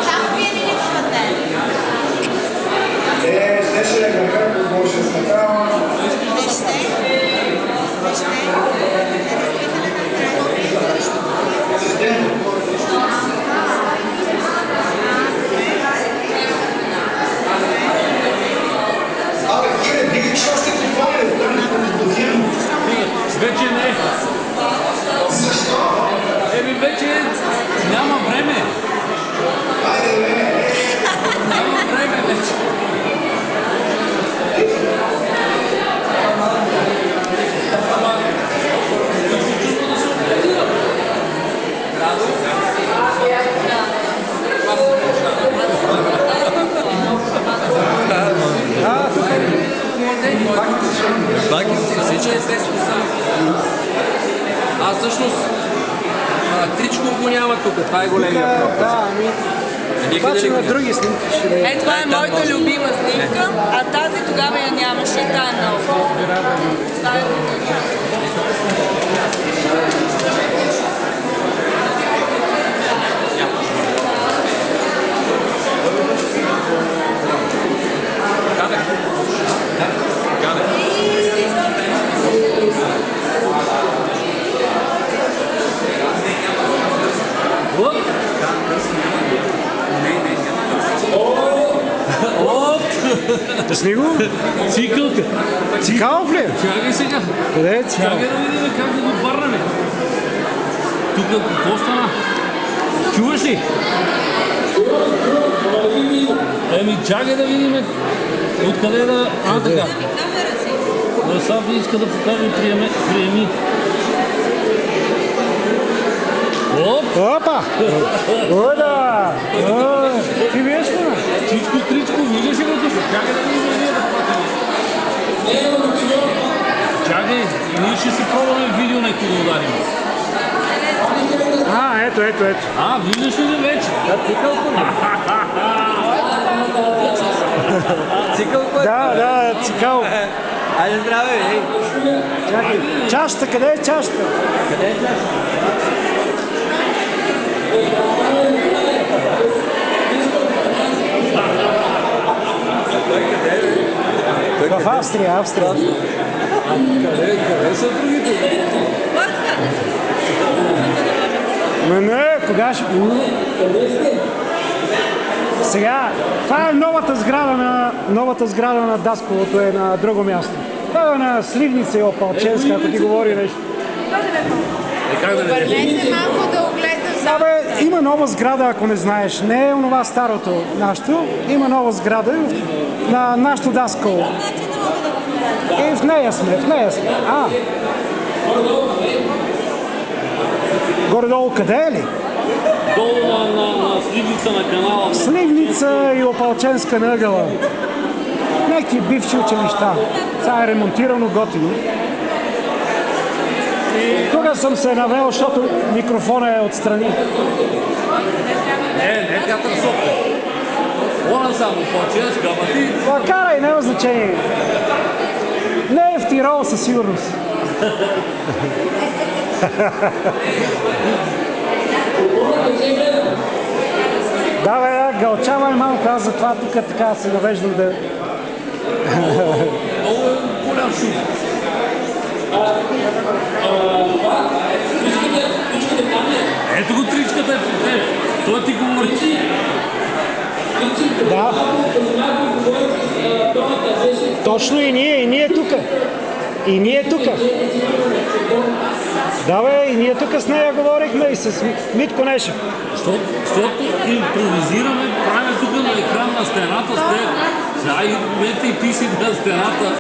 Само вие не липсвате. Щеше да ме кара, какво ще стакава. Вече не. Защо? Вече няма време. Няма време вече. Всъщност Тричко го няма тук, това е големия проблем. Да, обаче на други снимки ще е. Това е моята любима снимка, а тази тогава я нямаше и тая е много. С него? Цикълка. Цикалов ли? Чакай сега. Къде е Цикалов? Чакай да видим как да го върнем. Тук какво стана? Чуваш ли? Чакай да видим откъде да... така. Саби иска да покаже приеми. Опа! Ода! Ти виж ли? Чичко, Тричко, виждаш ли го тук? Чакай да видим ние да платим. Чакай, и ние ще си пробваме видео някой да ударим. Ето. Виждаш ли вече? Цикълко ли? Цикълко е? Да, Цикал. Айде здраве, ей! Чакай, чашата, къде е чашата? Къде е чашата? В Австрия. Къде са другите? Не, кога ще... Сега, това е новата сграда на Дасковото, е на друго място. Това е на Сливница и Опалченска, ако ти говори нещо. Върнете малко да огледа. Има нова сграда, ако не знаеш. Не е онова старото нашето. Има нова сграда на нашото Дасково. И в нея сме. Горе-долу къде е ли? Долу на Сливница на канала. Сливница и Опалченска на ъгъла. Някакви бивши училища. Сега е ремонтирано, готино. Тук съм се навел, защото микрофона е отстрани. Не, театър София. Она само Опалченска, ама ти... Карай, няма значение. Не е в Тирол със сигурност. Да, гълчавай малко, аз затова тук така се навеждам да... Много голям шум. Ето го Тричката е по теб. Той ти говори. Да. Точно и ние тук. Да, и ние тук с нея говорихме и с Митко Нешев. Защото импровизираме, правим тук на екран на стената с теб. Сега и ти си на стената.